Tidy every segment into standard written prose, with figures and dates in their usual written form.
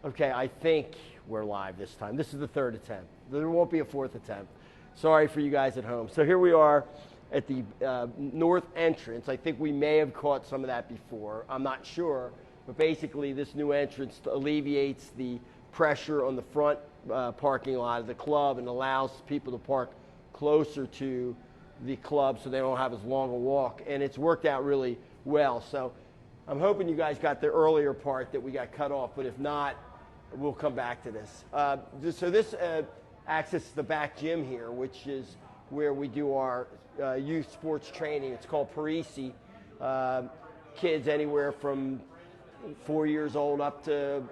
Okay, I think we're live this time. This is the third attempt. There won't be a fourth attempt. Sorry for you guys at home. So here we are at the north entrance. I think we may have caught some of that before. I'm not sure. But basically, this new entrance alleviates the pressure on the front parking lot of the club and allows people to park closer to the club so they don't have as long a walk. And it's worked out really well. So I'm hoping you guys got the earlier part that we got cut off. But if not, we'll come back to this. So this accesses the back gym here, which is where we do our youth sports training. It's called Parisi. Kids anywhere from 4 years old up to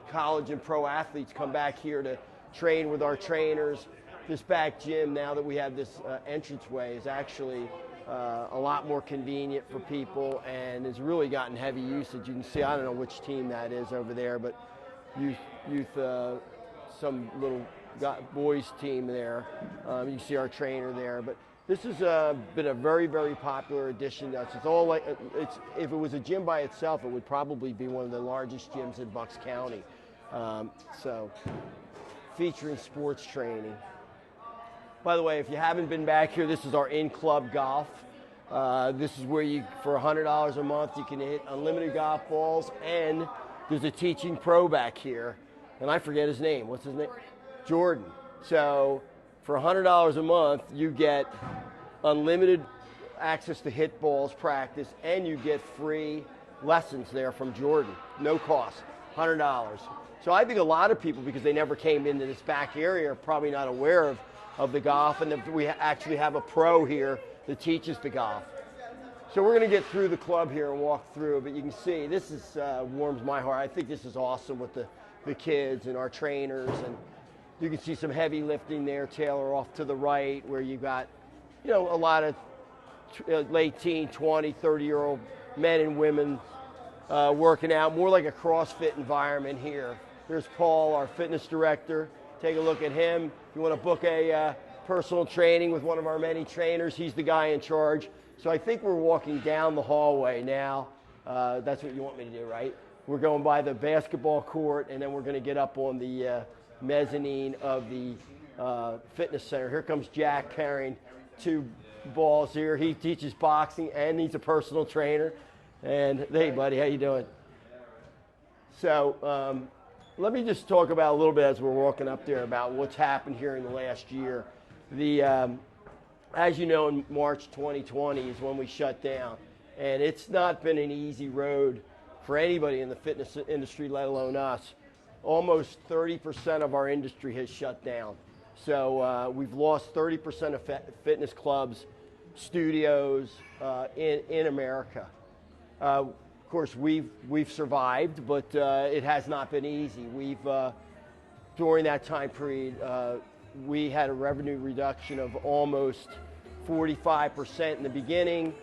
college and pro athletes come back here to train with our trainers. This back gym, now that we have this entranceway, is actually a lot more convenient for people and has really gotten heavy usage. You can see, I don't know which team that is over there, but youth some little boys team there. You see our trainer there, but this has been a very, very popular addition to us. It's all like, if it was a gym by itself, it would probably be one of the largest gyms in Bucks County. So featuring sports training. By the way, if you haven't been back here, this is our in-club golf. This is where you, for $100 a month, you can hit unlimited golf balls, and there's a teaching pro back here, and I forget his name. What's his name? Jordan. So for $100 a month, you get unlimited access to hit balls practice, and you get free lessons there from Jordan. No cost, $100. So I think a lot of people, because they never came into this back area, are probably not aware of the golf, and we actually have a pro here that teaches the golf. So we're going to get through the club here and walk through, but you can see this is warms my heart. I think this is awesome with the kids and our trainers, and you can see some heavy lifting there, Taylor, off to the right, where you've got, a lot of late teen, 20, 30-year-old men and women working out, more like a CrossFit environment here. There's Paul, our fitness director. Take a look at him. If you want to book a personal training with one of our many trainers, he's the guy in charge. So I think we're walking down the hallway now. That's what you want me to do, right? We're going by the basketball court, and then we're going to get up on the mezzanine of the fitness center. Here comes Jack carrying 2 balls here. He teaches boxing, and he's a personal trainer. And hey, buddy, how you doing? So let me just talk about a little bit as we're walking up there about what's happened here in the last year. As you know, in March 2020 is when we shut down, and it's not been an easy road for anybody in the fitness industry, let alone us. Almost 30% of our industry has shut down. So we've lost 30% of fitness clubs, studios in America. Of course, we've survived, but it has not been easy. During that time period, we had a revenue reduction of almost 45% in the beginning.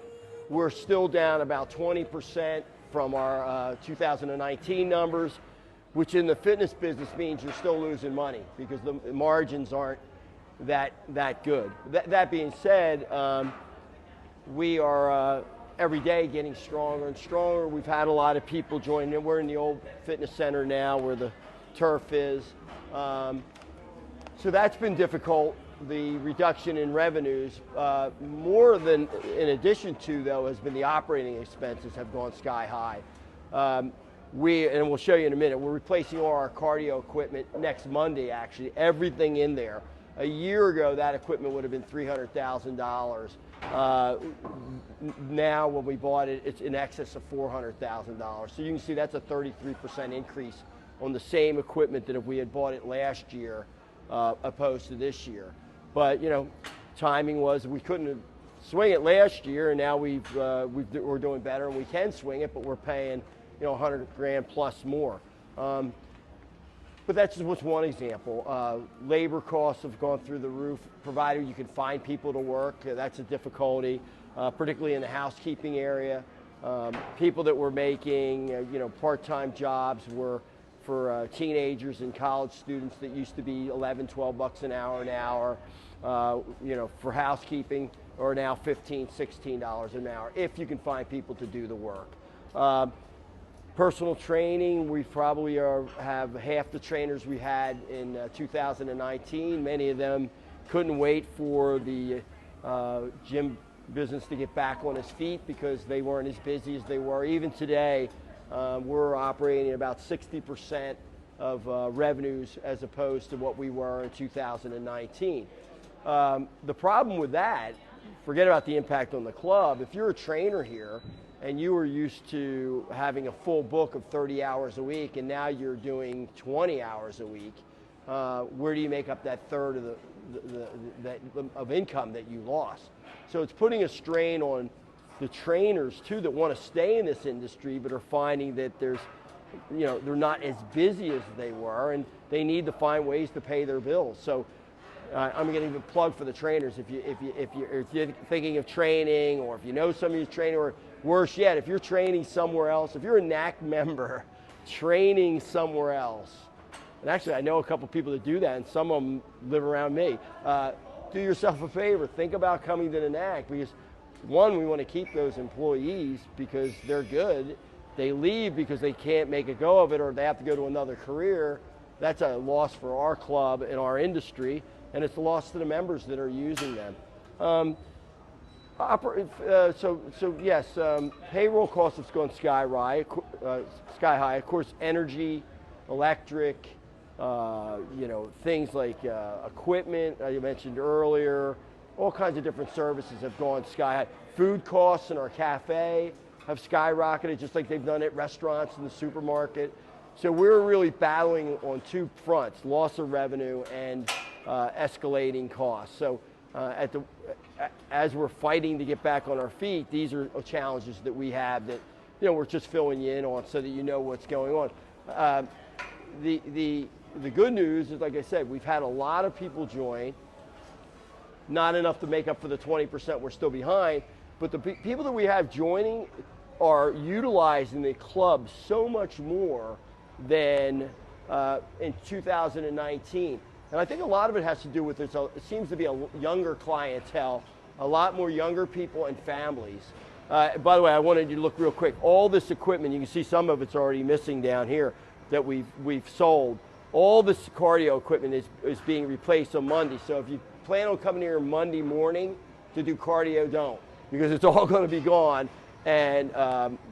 We're still down about 20% from our 2019 numbers, which in the fitness business means you're still losing money because the margins aren't that good. That being said, we are every day getting stronger and stronger. We've had a lot of people join in. We're in the old fitness center now where the turf is. So that's been difficult, the reduction in revenues. More than, in addition to, though, has been the operating expenses have gone sky high. And we'll show you in a minute, we're replacing all our cardio equipment next Monday, actually, everything in there. A year ago, that equipment would have been $300,000. Now, when we bought it, it's in excess of $400,000. So you can see that's a 33% increase on the same equipment that if we had bought it last year, opposed to this year. But timing was we couldn't swing it last year, and now we're doing better, and we can swing it, but we're paying $100,000 plus more. But that's just one example. Labor costs have gone through the roof, provided you can find people to work. That's a difficulty, particularly in the housekeeping area. People that were making part-time jobs were for teenagers and college students that used to be 11, 12 bucks an hour for housekeeping, or now $15, $16 an hour, if you can find people to do the work. Personal training, we probably have half the trainers we had in 2019. Many of them couldn't wait for the gym business to get back on its feet because they weren't as busy as they were. Even today, we're operating about 60% of revenues as opposed to what we were in 2019. The problem with that, forget about the impact on the club. If you're a trainer here and you were used to having a full book of 30 hours a week and now you're doing 20 hours a week, where do you make up that third of income that you lost? So it's putting a strain on the trainers too that want to stay in this industry but are finding that they're not as busy as they were and they need to find ways to pay their bills. So I'm going to give a plug for the trainers. If you're thinking of training, or if you know somebody who's training, or worse yet, if you're training somewhere else, if you're a NAC member training somewhere else, and actually I know a couple people that do that, and some of them live around me, do yourself a favor. Think about coming to the NAC, because one, we want to keep those employees because they're good. They leave because they can't make a go of it or they have to go to another career. That's a loss for our club and our industry, and it's a loss to the members that are using them. Yes, payroll costs have gone sky high. Of course, energy, electric, things like equipment I mentioned earlier, all kinds of different services have gone sky high. Food costs in our cafe have skyrocketed, just like they've done at restaurants and the supermarket. So we're really battling on two fronts: loss of revenue and escalating costs. So as we're fighting to get back on our feet, these are challenges that we have that we're just filling you in on so that you know what's going on. The good news is, like I said, we've had a lot of people join. Not enough to make up for the 20% we're still behind, but the people that we have joining are utilizing the club so much more than in 2019. And I think a lot of it has to do with it seems to be a younger clientele, a lot more younger people and families. By the way, I wanted you to look real quick. All this equipment, you can see some of it's already missing down here that we've sold. All this cardio equipment is being replaced on Monday. So if you plan on coming here Monday morning to do cardio, don't, because it's all going to be gone. And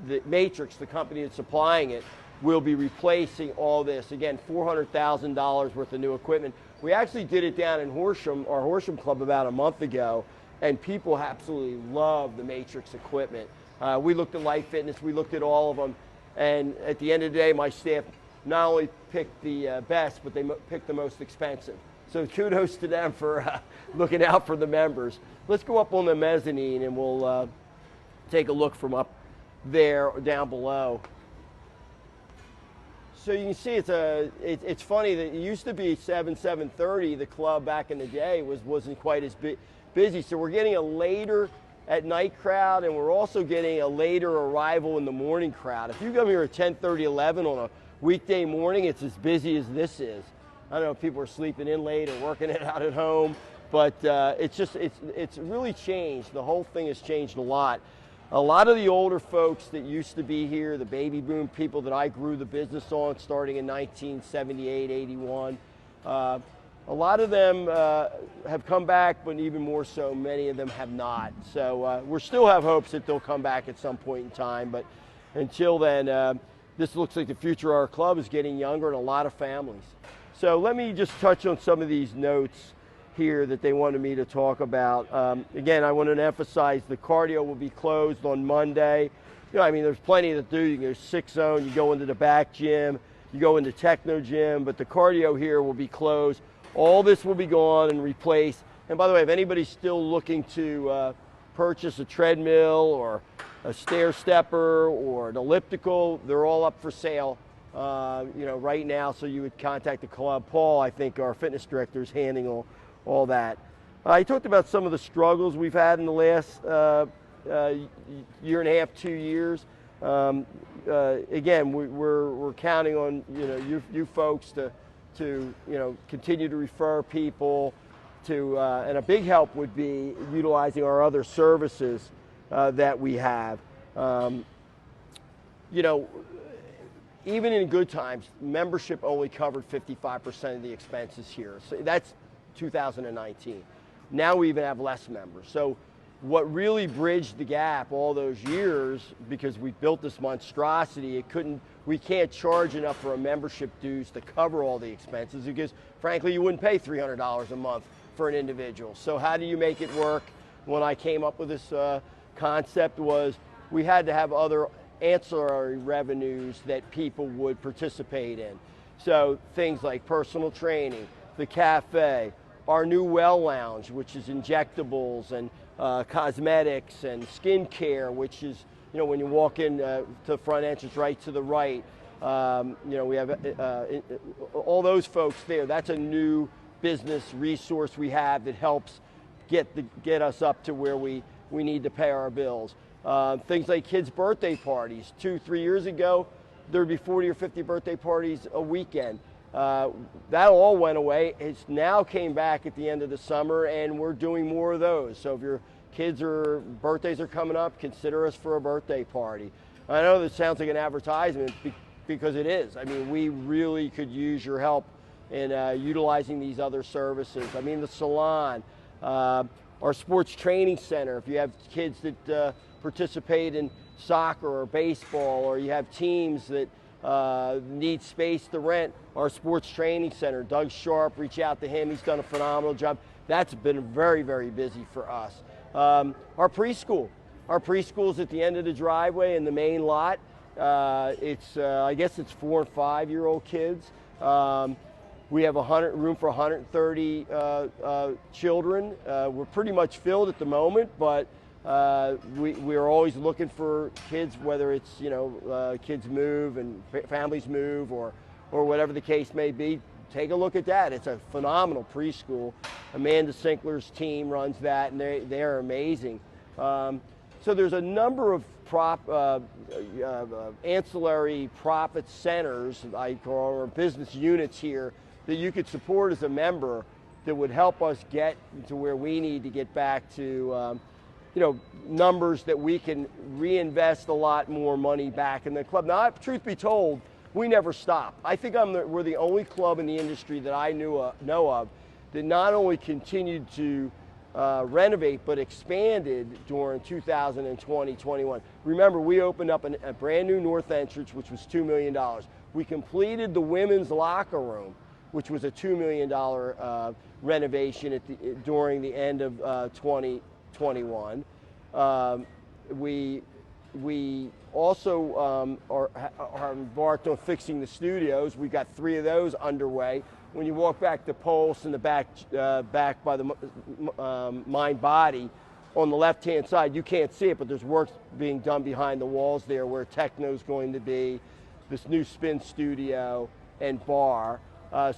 the Matrix, the company that's supplying it, will be replacing all this. Again, $400,000 worth of new equipment. We actually did it down in Horsham, our Horsham Club, about a month ago, and people absolutely love the Matrix equipment. We looked at Life Fitness, we looked at all of them, and at the end of the day, my staff not only picked the best, but they picked the most expensive. So kudos to them for looking out for the members. Let's go up on the mezzanine and we'll take a look from up there or down below. So you can see it's funny that it used to be 7:30. The club back in the day wasn't quite as busy. So we're getting a later at night crowd, and we're also getting a later arrival in the morning crowd. If you come here at 10:30, 11 on a weekday morning, it's as busy as this is. I don't know if people are sleeping in late or working it out at home, but it's really changed. The whole thing has changed a lot. A lot of the older folks that used to be here, the baby boom people that I grew the business on starting in 1978, 81, a lot of them have come back, but even more so, many of them have not. So we still have hopes that they'll come back at some point in time, but until then, this looks like the future of our club is getting younger and a lot of families. So let me just touch on some of these notes here that they wanted me to talk about. Again, I want to emphasize the cardio will be closed on Monday. I mean, there's plenty to do. You can go 6 zone, you go into the back gym, you go into techno gym, but the cardio here will be closed. All this will be gone and replaced. And by the way, if anybody's still looking to purchase a treadmill or a stair stepper or an elliptical, they're all up for sale right now. So you would contact the club. Paul, I think, our fitness director, is handling all that. I talked about some of the struggles we've had in the last year and a half, 2 years. Again, we're counting on you folks to continue to refer people to, and a big help would be utilizing our other services that we have. even in good times, membership only covered 55% of the expenses here. So that's 2019. Now we even have less members. So what really bridged the gap all those years, because we built this monstrosity, we can't charge enough for a membership dues to cover all the expenses, because frankly you wouldn't pay $300 a month for an individual. So how do you make it work? When I came up with this concept was we had to have other ancillary revenues that people would participate in. So things like personal training, the cafe, our new well lounge, which is injectables and cosmetics and skincare, which is, you know, when you walk in to the front entrance right to the right, you know, we have all those folks there. That's a new business resource we have that helps get us up to where we need to pay our bills. Things like kids' birthday parties. 2-3 years ago, there'd be 40 or 50 birthday parties a weekend. That all went away. It's now came back at the end of the summer, and we're doing more of those. So if your kids' birthdays are coming up, consider us for a birthday party. I know this sounds like an advertisement because it is. I mean, we really could use your help in utilizing these other services. I mean, the salon, our sports training center. If you have kids that participate in soccer or baseball, or you have teams that need space to rent, our sports training center. Doug Sharp, reach out to him. He's done a phenomenal job. That's been very, very busy for us. Our preschool. Our preschool is at the end of the driveway in the main lot. I guess it's 4 and 5-year-old kids. We have room for 130 children. We're pretty much filled at the moment, but we're always looking for kids, whether it's, you know, kids move and families move, or whatever the case may be. Take a look at that. It's a phenomenal preschool. Amanda Sinkler's team runs that, and they're amazing. So there's a number of ancillary profit centers, I call, or business units here, that you could support as a member that would help us get to where we need to get back to, you know, numbers that we can reinvest a lot more money back in the club. Now, truth be told, we never stop. I think we're the only club in the industry that I know of that not only continued to renovate, but expanded during 2020-21. Remember, we opened up a brand new north entrance, which was $2 million. We completed the women's locker room, which was a $2 million renovation during the end of 2021. We also are embarked on fixing the studios. We've got 3 of those underway. When you walk back to Pulse in the back by the Mind Body, on the left-hand side, you can't see it, but there's work being done behind the walls there where techno's going to be, this new spin studio and bar.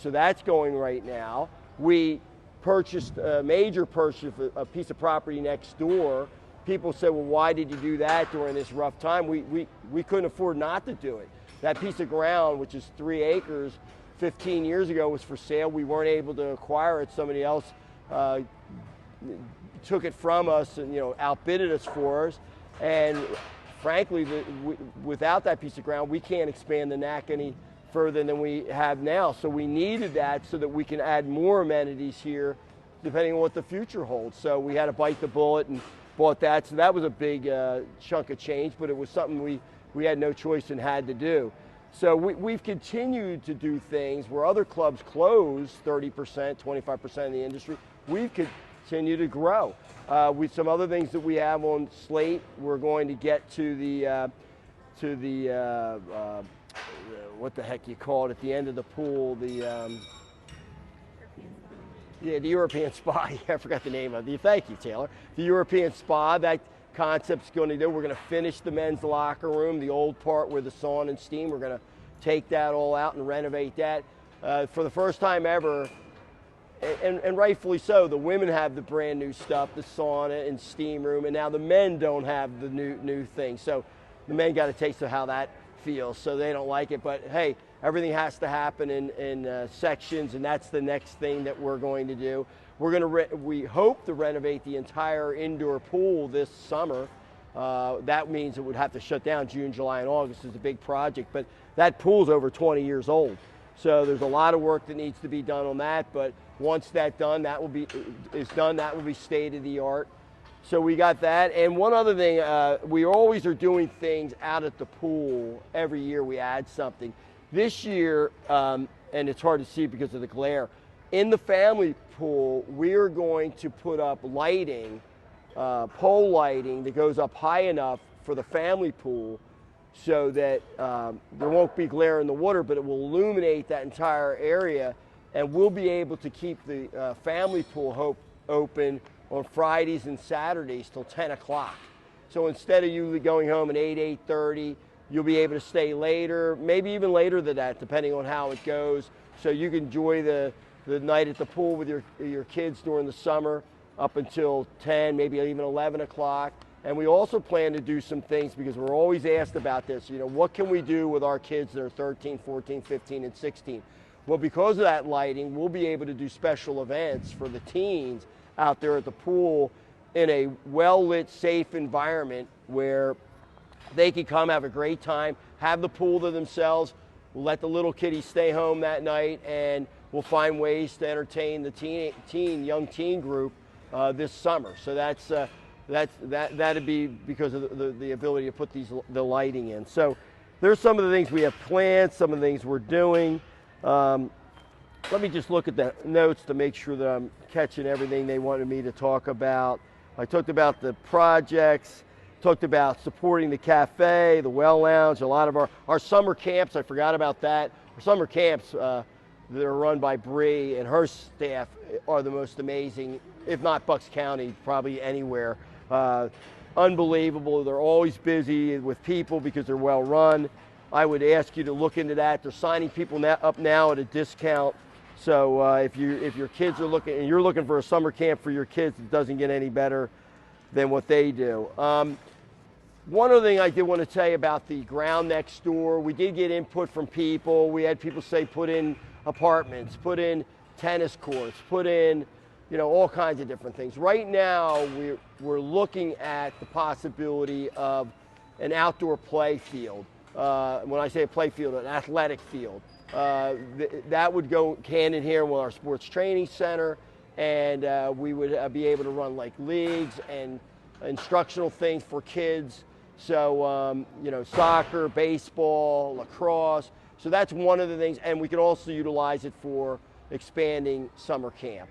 So that's going right now. We purchased a major purchase of a piece of property next door. People said, well, why did you do that during this rough time? We couldn't afford not to do it. That piece of ground, which is 3 acres, 15 years ago was for sale. We weren't able to acquire it. Somebody else took it from us and, you know, outbidded us for us. And frankly, without that piece of ground, we can't expand the NAC any further than we have now. So we needed that so that we can add more amenities here, depending on what the future holds. So we had to bite the bullet and bought that. So that was a big chunk of change, but it was something we had no choice and had to do. So we've continued to do things where other clubs close 30%, 25% of the industry. We've continued to grow. With some other things that we have on slate, we're going to get to the what the heck you call it at the end of the pool, the European Spa. I forgot the name of it. Thank you, Taylor. The European Spa, that concept's going to do. We're going to finish the men's locker room, the old part where the sauna and steam. We're going to take that all out and renovate that. For the first time ever, and rightfully so, the women have the brand new stuff, the sauna and steam room, and now the men don't have the new thing. So the men got a taste of how that feels, so they don't like it. But hey, everything has to happen in sections, and that's the next thing that we're going to do. We hope to renovate the entire indoor pool this summer. That means it would have to shut down June, July, and August. It's a big project, but that pool's over 20 years old. So there's a lot of work that needs to be done on that, but once that's done, that will be state of the art. So we got that. And one other thing, we always are doing things out at the pool. Every year we add something. This year, and it's hard to see because of the glare, in the family pool, we're going to put up lighting, pole lighting that goes up high enough for the family pool so that there won't be glare in the water, but it will illuminate that entire area, and we'll be able to keep the family pool open on Fridays and Saturdays till 10 o'clock. So instead of you going home at 8:30, you'll be able to stay later, maybe even later than that, depending on how it goes. So you can enjoy the night at the pool with your kids during the summer up until 10, maybe even 11 o'clock. And we also plan to do some things, because we're always asked about this, what can we do with our kids that are 13, 14, 15, and 16? Well, because of that lighting, we'll be able to do special events for the teens out there at the pool in a well-lit, safe environment where they can come have a great time, have the pool to themselves. We'll let the little kiddies stay home that night, and we'll find ways to entertain the young teen group this summer. So that'd be because of the ability to put the lighting in. So there's some of the things we have planned, some of the things we're doing. Let me just look at the notes to make sure that I'm catching everything they wanted me to talk about. I talked about the projects, talked about supporting the cafe, the well lounge, a lot of our summer camps. I forgot about that. Our summer camps that are run by Bree and her staff are the most amazing, if not Bucks County, probably anywhere. Unbelievable. They're always busy with people because they're well run. I would ask you to look into that. They're signing people up now at a discount. So if your kids are looking, and you're looking for a summer camp for your kids, it doesn't get any better than what they do. One other thing I did want to tell you about the ground next door, we did get input from people. We had people say put in apartments, put in tennis courts, put in all kinds of different things. Right now, we're looking at the possibility of an outdoor play field. When I say a play field, an athletic field. That would go hand in hand with our sports training center, and we would be able to run like leagues and instructional things for kids. So, soccer, baseball, lacrosse. So that's one of the things, and we can also utilize it for expanding summer camp.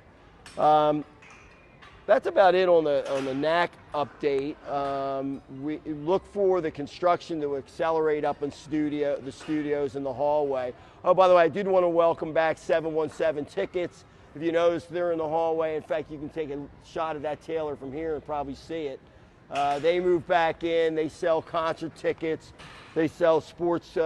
That's about it on the NAC update. We look for the construction to accelerate up in the studios in the hallway. Oh, by the way, I did want to welcome back 717 Tickets. If you notice, they're in the hallway. In fact, you can take a shot of that Taylor from here and probably see it. They moved back in. They sell concert tickets. They sell sports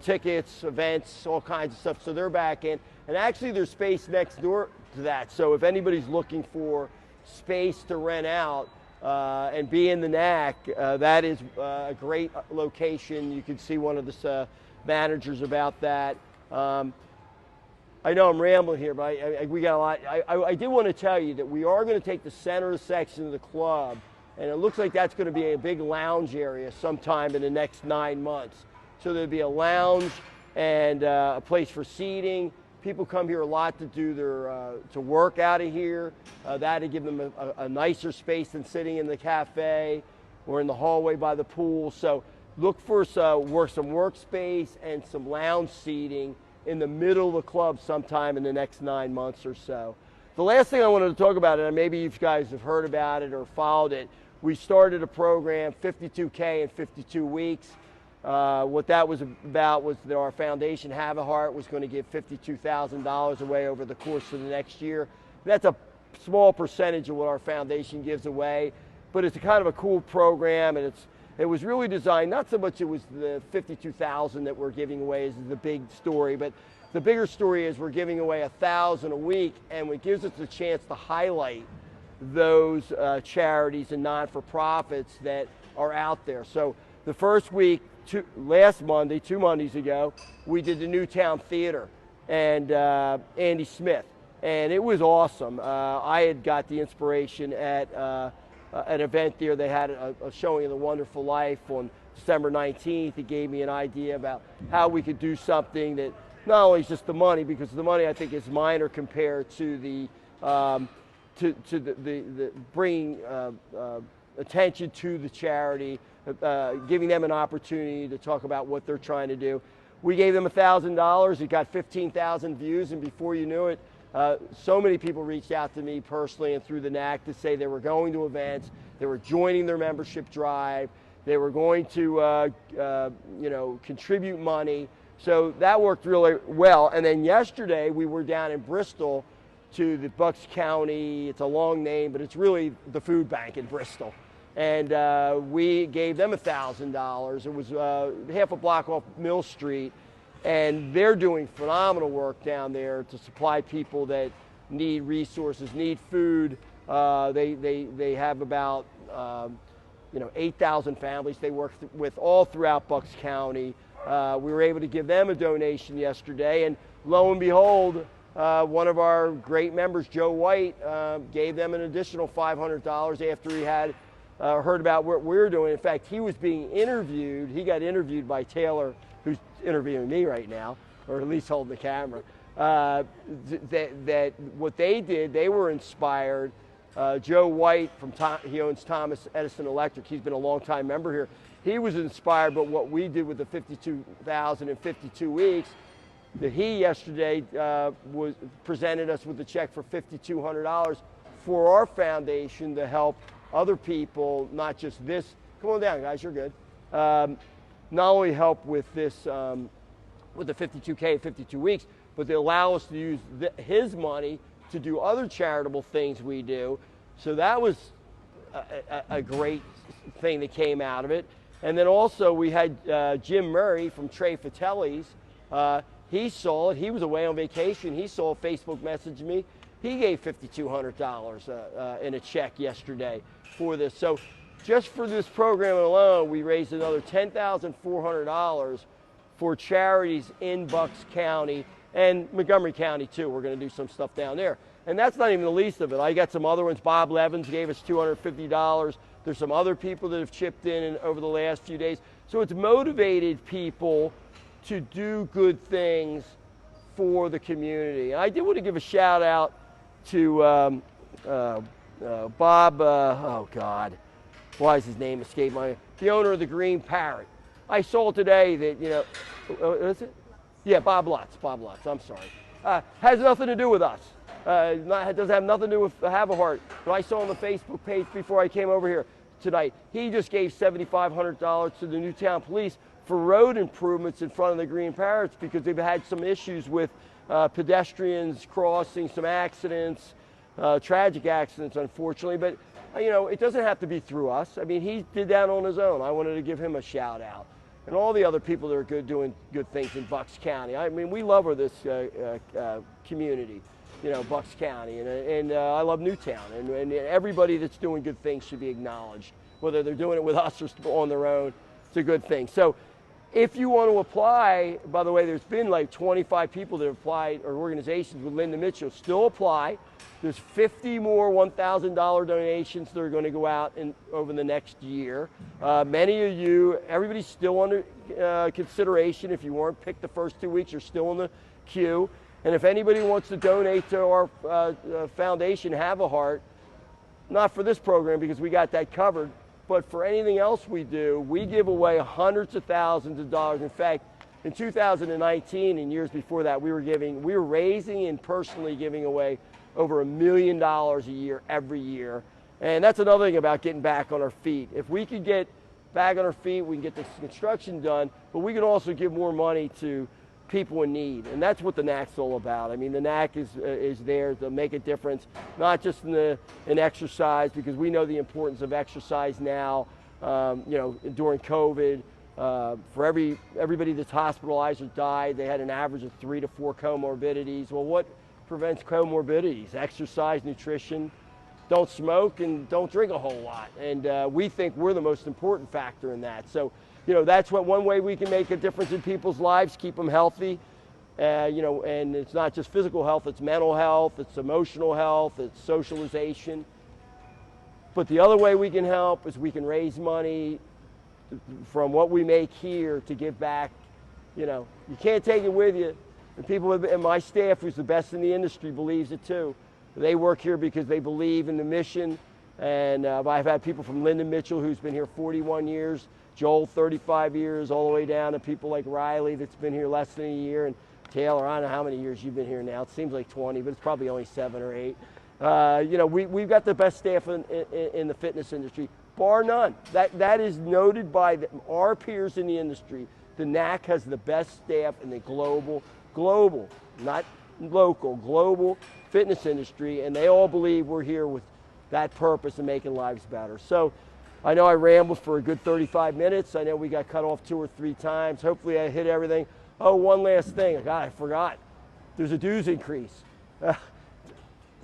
tickets, events, all kinds of stuff. So they're back in. And actually, there's space next door to that. So if anybody's looking for space to rent out and be in the NAC, that is a great location. You can see one of the managers about that. I know I'm rambling here, but we got a lot. I did want to tell you that we are going to take the center section of the club, and it looks like that's going to be a big lounge area sometime in the next 9 months. So there'll be a lounge and a place for seating. People come here a lot to do to work out of here. That'll give them a nicer space than sitting in the cafe or in the hallway by the pool. So look for some workspace and some lounge seating in the middle of the club sometime in the next 9 months or so. The last thing I wanted to talk about, and maybe you guys have heard about it or followed it, we started a program, 52K in 52 weeks. What that was about was that our foundation, Have a Heart, was going to give $52,000 away over the course of the next year. That's a small percentage of what our foundation gives away, but it's a kind of a cool program, and it was really designed, not so much it was the $52,000 that we're giving away is the big story, but the bigger story is we're giving away $1,000 a week, and it gives us a chance to highlight those charities and non-for-profits that are out there. So the first week, last Monday, 2 Mondays ago, we did the Newtown Theater and Andy Smith, and it was awesome. I had got the inspiration at an event there. They had a showing of The Wonderful Life on December 19th. It gave me an idea about how we could do something that not only is just the money, because the money I think is minor compared to the the bringing attention to the charity, giving them an opportunity to talk about what they're trying to do. We gave them $1,000. It got 15,000 views, and before you knew it, so many people reached out to me personally and through the NAC to say they were going to events, they were joining their membership drive, they were going to you know, contribute money. So that worked really well. And then yesterday we were down in Bristol to the Bucks County, it's a long name, but it's really the food bank in Bristol. And we gave them $1,000. It was half a block off Mill Street. And they're doing phenomenal work down there to supply people that need resources, need food. They have about you know, 8,000 families they work with all throughout Bucks County. We were able to give them a donation yesterday, and lo and behold, one of our great members, Joe White, gave them an additional $500 after he had heard about what we were doing. In fact, he was being interviewed. He got interviewed by Taylor, who's interviewing me right now, or at least holding the camera. That what they did, they were inspired. Joe White, he owns Thomas Edison Electric. He's been a long-time member here. He was inspired by what we did with the 52,000 in 52 weeks. That he yesterday presented us with a check for $5,200 for our foundation to help other people, not just this. Come on down, guys, you're good. Not only help with this, with the 52K in 52 weeks, but they allow us to use his money to do other charitable things we do. So that was a great thing that came out of it. And then also we had Jim Murray from Trey Fratelli's. He saw it. He was away on vacation. He saw a Facebook message me. He gave $5,200 in a check yesterday for this. So just for this program alone, we raised another $10,400 for charities in Bucks County and Montgomery County too. We're going to do some stuff down there. And that's not even the least of it. I got some other ones. Bob Levins gave us $250. There's some other people that have chipped in over the last few days. So it's motivated people to do good things for the community. And I did want to give a shout out to Bob, oh God, why is his name escape my, the owner of the Green Parrot. I saw today that, you know, what is it? Yeah, Bob Lutz, I'm sorry. Has nothing to do with us. Doesn't have nothing to do with Have a Heart. But I saw on the Facebook page before I came over here tonight, he just gave $7,500 to the Newtown Police for road improvements in front of the Green Parrots because they've had some issues with pedestrians crossing, some accidents, tragic accidents, unfortunately. But, you know, it doesn't have to be through us. I mean, he did that on his own. I wanted to give him a shout out. And all the other people that are doing good things in Bucks County. I mean, we love this community, you know, Bucks County. And I love Newtown. And everybody that's doing good things should be acknowledged. Whether they're doing it with us or on their own, it's a good thing. So if you want to apply, by the way, there's been like 25 people that have applied, or organizations with Linda Mitchell still apply. There's 50 more $1,000 donations that are going to go out over the next year. Many of you, everybody's still under consideration. If you weren't picked the first 2 weeks, you're still in the queue. And if anybody wants to donate to our foundation, Have a Heart, not for this program because we got that covered, but for anything else we do, we give away hundreds of thousands of dollars. In fact, in 2019 and years before that, we were raising and personally giving away over $1 million a year, every year. And that's another thing about getting back on our feet. If we could get back on our feet, we can get this construction done, but we can also give more money to people in need. And that's what the NAC's all about. I mean, the NAC is there to make a difference, not just in exercise, because we know the importance of exercise now, you know, during COVID. For everybody that's hospitalized or died, they had an average of 3 to 4 comorbidities. Well, what prevents comorbidities? Exercise, nutrition, don't smoke, and don't drink a whole lot. And we think we're the most important factor in that. So, you know, that's one way we can make a difference in people's lives, keep them healthy. You know, and it's not just physical health, it's mental health, it's emotional health, it's socialization. But the other way we can help is we can raise money from what we make here to give back. You know, you can't take it with you. And people, and my staff, who's the best in the industry, believes it too. They work here because they believe in the mission. And I've had people from Lyndon Mitchell, who's been here 41 years, Joel 35 years, all the way down to people like Riley that's been here less than a year, and Taylor, I don't know how many years you've been here now. It seems like 20, but it's probably only 7 or 8. You know, we've got the best staff in the fitness industry, bar none. That is noted by our peers in the industry. The NAC has the best staff in the global, not local, global fitness industry, and they all believe we're here with that purpose of making lives better. So I know I rambled for a good 35 minutes. I know we got cut off 2 or 3 times. Hopefully I hit everything. Oh, one last thing. God, I forgot. There's a dues increase.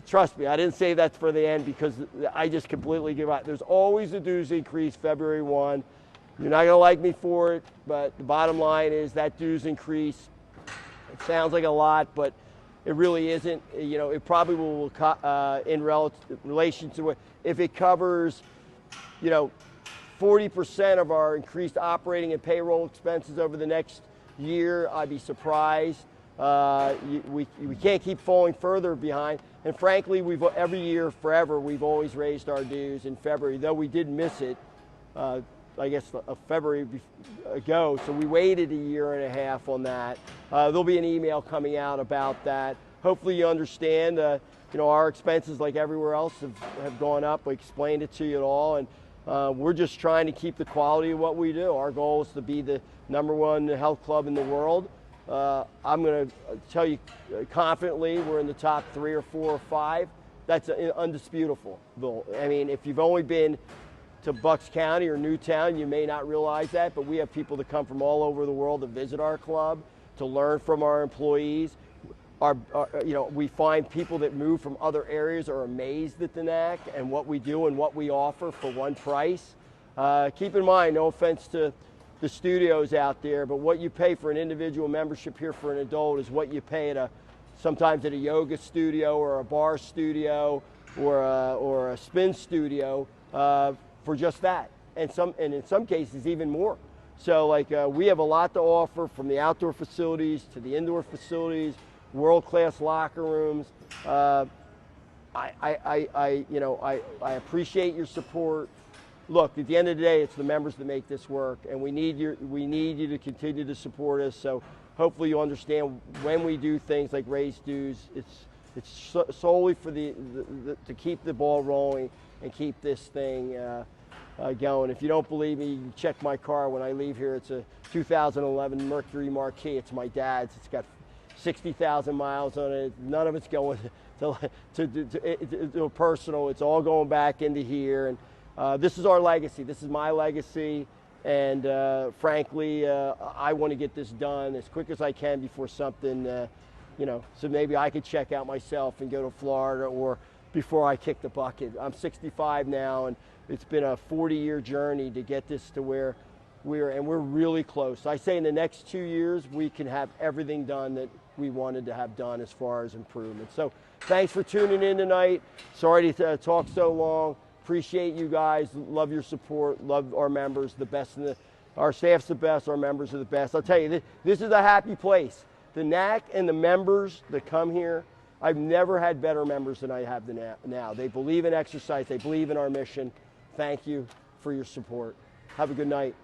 Trust me, I didn't say that for the end because I just completely give up. There's always a dues increase February 1. You're not going to like me for it, but the bottom line is that dues increase, it sounds like a lot, but it really isn't. You know, it probably will, in relation to it, if it covers, you know, 40% of our increased operating and payroll expenses over the next year, I'd be surprised. We can't keep falling further behind. And frankly, every year, forever, we've always raised our dues in February, though we did miss it, I guess, February ago. So we waited a year and a half on that. There'll be an email coming out about that. Hopefully you understand, you know, our expenses, like everywhere else, have gone up. We explained it to you all. And we're just trying to keep the quality of what we do. Our goal is to be the #1 health club in the world. I'm going to tell you confidently we're in the top 3 or 4 or 5. That's undisputable. I mean, if you've only been to Bucks County or Newtown, you may not realize that, but we have people that come from all over the world to visit our club, to learn from our employees. You know, we find people that move from other areas are amazed at the NAC and what we do and what we offer for one price. Keep in mind, no offense to the studios out there, but what you pay for an individual membership here for an adult is what you pay at sometimes at a yoga studio or a bar studio or a spin studio for just that, and in some cases even more. So like we have a lot to offer, from the outdoor facilities to the indoor facilities, world-class locker rooms. You know, I appreciate your support. Look, at the end of the day, it's the members that make this work, and we need you to continue to support us. So hopefully you understand when we do things like raise dues, it's solely for to keep the ball rolling and keep this thing going. If you don't believe me, you can check my car when I leave here. It's a 2011 Mercury Marquis. It's my dad's. It's got 60,000 miles on it. None of it's going to personal. It's all going back into here. And this is our legacy. This is my legacy. And frankly, I want to get this done as quick as I can before something, you know, so maybe I could check out myself and go to Florida, or before I kick the bucket. I'm 65 now, and it's been a 40-year journey to get this to where we're really close. I say in the next 2 years, we can have everything done that we wanted to have done as far as improvement. So thanks for tuning in tonight. Sorry to talk so long. Appreciate you guys. Love your support. Love our members. The best our staff's the best. Our members are the best. I'll tell you, this is a happy place. The NAC and the members that come here, I've never had better members than I have now. They believe in exercise. They believe in our mission. Thank you for your support. Have a good night.